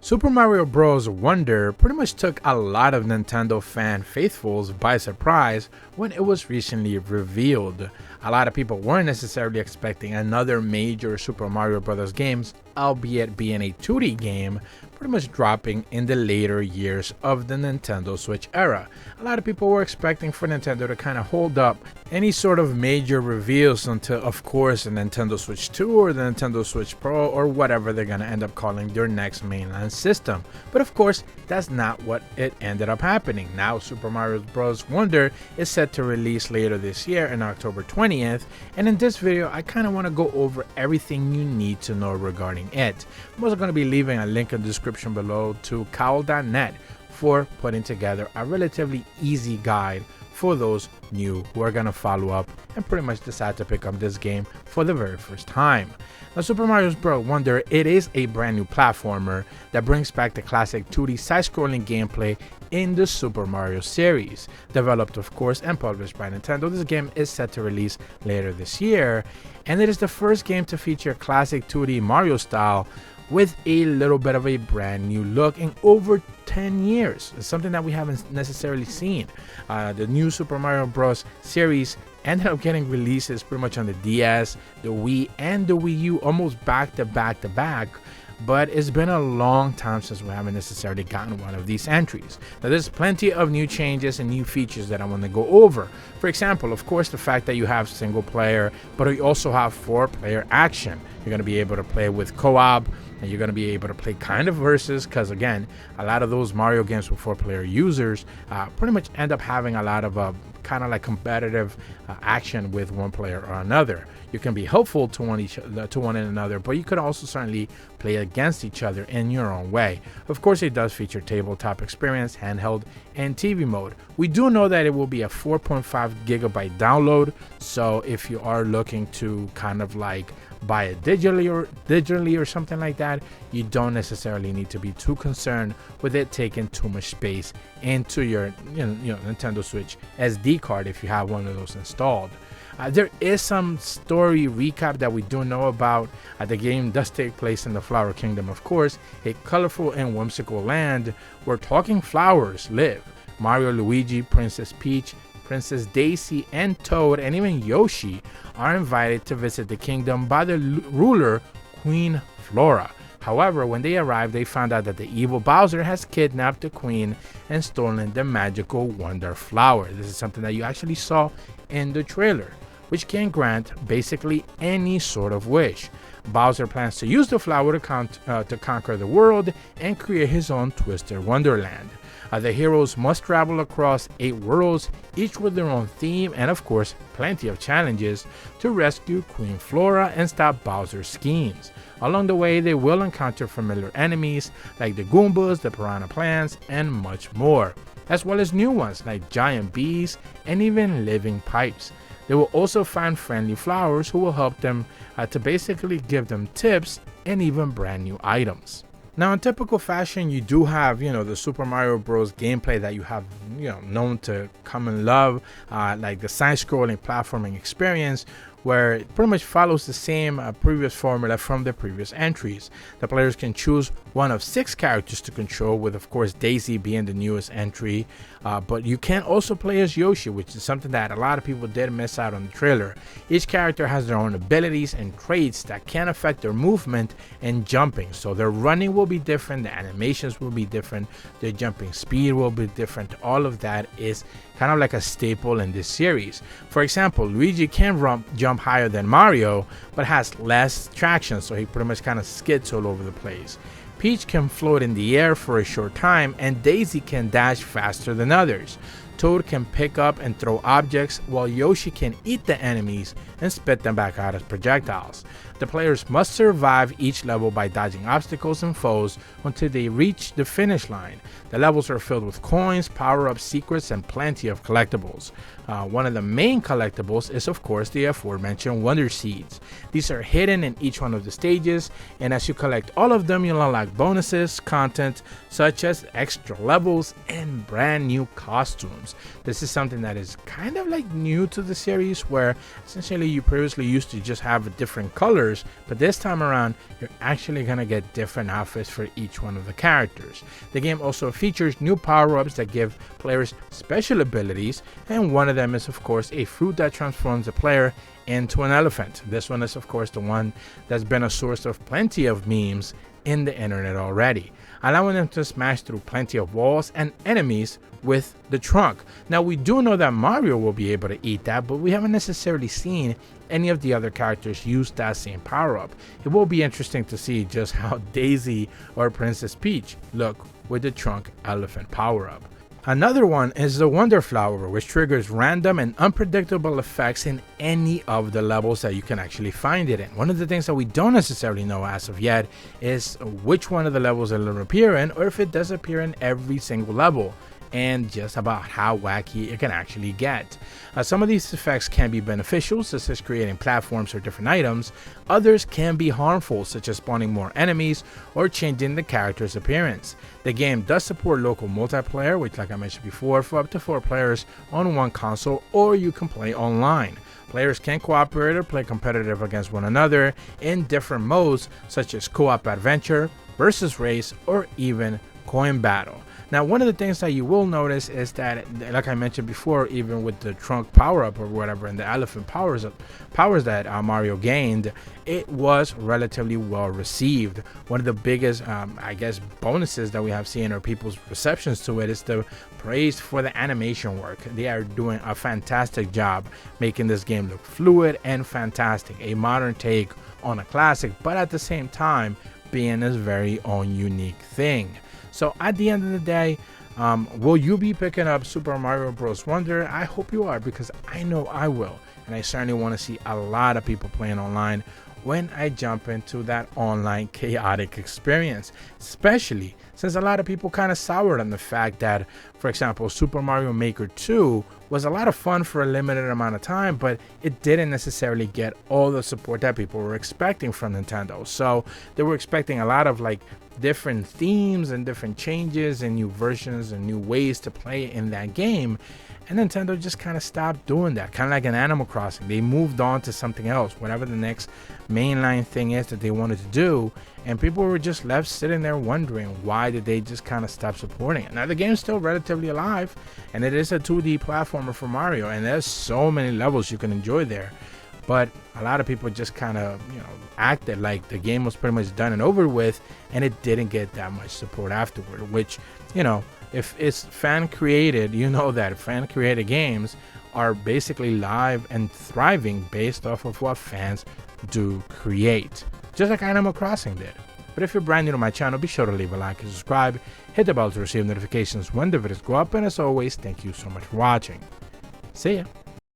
Super Mario Bros. Wonder pretty much took a lot of Nintendo fan faithfuls by surprise when it was recently revealed. A lot of people weren't necessarily expecting another major Super Mario Bros. Games, albeit being a 2D game, pretty much dropping in the later years of the Nintendo Switch era. A lot of people were expecting for Nintendo to kind of hold up any sort of major reveals until, of course, the Nintendo Switch 2 or the Nintendo Switch Pro or whatever they're going to end up calling their next mainline system. But of course, that's not what it ended up happening. Now Super Mario Bros. Wonder is set to release later this year on October 20th, and in this video I kind of want to go over everything you need to know regarding it. I'm also going to be leaving a link in the description below to cowl.net for putting together a relatively easy guide for those new who are going to follow up and pretty much decide to pick up this game for the very first time. Now, Super Mario Bros. Wonder, it is a brand new platformer that brings back the classic 2D side-scrolling gameplay in the Super Mario series. Developed, of course, and published by Nintendo, this game is set to release later this year, and it is the first game to feature classic 2D Mario style with a little bit of a brand new look in over 10 years. It's something that we haven't necessarily seen. The new Super Mario Bros. Series ended up getting releases pretty much on the DS, the Wii, and the Wii U almost back to back, but it's been a long time since we haven't necessarily gotten one of these entries. Now, there's plenty of new changes and new features that I want to go over. For example, of course, the fact that you have single player, but you also have 4-player action. You're going to be able to play with co-op, and you're going to be able to play kind of versus, because again, a lot of those Mario games with 4-player users pretty much end up having a lot of kind of like competitive action with one player or another. You can be helpful to one another, but you could also certainly play against each other in your own way. Of course, it does feature tabletop experience, handheld, and TV mode. We do know that it will be a 4.5 gigabyte download, so if you are looking to kind of like buy it digitally or something like that, you don't necessarily need to be too concerned with it taking too much space into your Nintendo Switch SD card if you have one of those installed. There is some story recap that we do know about. The game does take place in the Flower Kingdom, of course, a colorful and whimsical land where talking flowers live. Mario, Luigi, Princess Peach, Princess Daisy, and Toad, and even Yoshi are invited to visit the kingdom by the ruler, Queen Flora. However, when they arrive, they find out that the evil Bowser has kidnapped the queen and stolen the magical Wonder Flower. This is something that you actually saw in the trailer, which can grant basically any sort of wish. Bowser plans to use the flower to conquer the world and create his own twisted wonderland. The heroes must travel across 8 worlds, each with their own theme and of course plenty of challenges to rescue Queen Flora and stop Bowser's schemes. Along the way, they will encounter familiar enemies like the Goombas, the Piranha Plants, and much more, as well as new ones like giant bees and even living pipes. They will also find friendly flowers who will help them to basically give them tips and even brand new items. Now, in typical fashion, you do have, the Super Mario Bros. Gameplay that you have, known to come and love, like the side-scrolling platforming experience, where it pretty much follows the same previous formula from the previous entries. The players can choose one of 6 characters to control, with of course Daisy being the newest entry, but you can also play as Yoshi, which is something that a lot of people did miss out on the trailer. Each character has their own abilities and traits that can affect their movement and jumping, so their running will be different, the animations will be different, their jumping speed will be different. All of that is kind of like a staple in this series. For example, Luigi can jump higher than Mario, but has less traction, so he pretty much kind of skids all over the place. Peach can float in the air for a short time, and Daisy can dash faster than others. Toad can pick up and throw objects, while Yoshi can eat the enemies and spit them back out as projectiles. The players must survive each level by dodging obstacles and foes until they reach the finish line. The levels are filled with coins, power-ups, secrets, and plenty of collectibles. One of the main collectibles is of course the aforementioned Wonder Seeds. These are hidden in each one of the stages, and as you collect all of them, you'll unlock bonuses, content such as extra levels, and brand new costumes. games. This is something that is kind of like new to the series, where essentially you previously used to just have different colors, but this time around you're actually going to get different outfits for each one of the characters. The game also features new power-ups that give players special abilities, and one of them is of course a fruit that transforms the player into an elephant. This one is of course the one that's been a source of plenty of memes in the internet already, allowing them to smash through plenty of walls and enemies with the trunk. Now we do know that Mario will be able to eat that, but we haven't necessarily seen any of the other characters use that same power up. It will be interesting to see just how Daisy or Princess Peach look with the trunk elephant power up. Another one is the Wonder Flower, which triggers random and unpredictable effects in any of the levels that you can actually find it in. One of the things that we don't necessarily know as of yet is which one of the levels it'll appear in, or if it does appear in every single level, and just about how wacky it can actually get. Some of these effects can be beneficial, such as creating platforms or different items. Others can be harmful, such as spawning more enemies or changing the character's appearance. The game does support local multiplayer, which, like I mentioned before, for up to 4 players on one console, or you can play online. Players can cooperate or play competitive against one another in different modes, such as co-op adventure, versus race, or even coin battle. Now, one of the things that you will notice is that, like I mentioned before, even with the trunk power-up or whatever, and the elephant powers that Mario gained, it was relatively well received. One of the biggest, I guess, bonuses that we have seen, or people's receptions to it, is the praise for the animation work. They are doing a fantastic job making this game look fluid and fantastic. A modern take on a classic, but at the same time being its very own unique thing. So at the end of the day, will you be picking up Super Mario Bros. Wonder? I hope you are, because I know I will. And I certainly want to see a lot of people playing online when I jump into that online chaotic experience, especially since a lot of people kind of soured on the fact that, for example, Super Mario Maker 2 was a lot of fun for a limited amount of time, but it didn't necessarily get all the support that people were expecting from Nintendo. So they were expecting a lot of like different themes and different changes and new versions and new ways to play in that game, and Nintendo just kind of stopped doing that. Kind of like an Animal Crossing, they moved on to something else, whatever the next mainline thing is that they wanted to do, and people were just left sitting there wondering, why did they just kind of stop supporting it? Now the game's still relatively alive, and it is a 2D platformer for Mario, and there's so many levels you can enjoy there, but a lot of people just kind of, acted like the game was pretty much done and over with, and it didn't get that much support afterward, which, if it's fan created, that fan created games are basically live and thriving based off of what fans do create, just like Animal Crossing did. But if you're brand new to my channel, be sure to leave a like and subscribe, hit the bell to receive notifications when the videos go up, and as always, thank you so much for watching. See ya.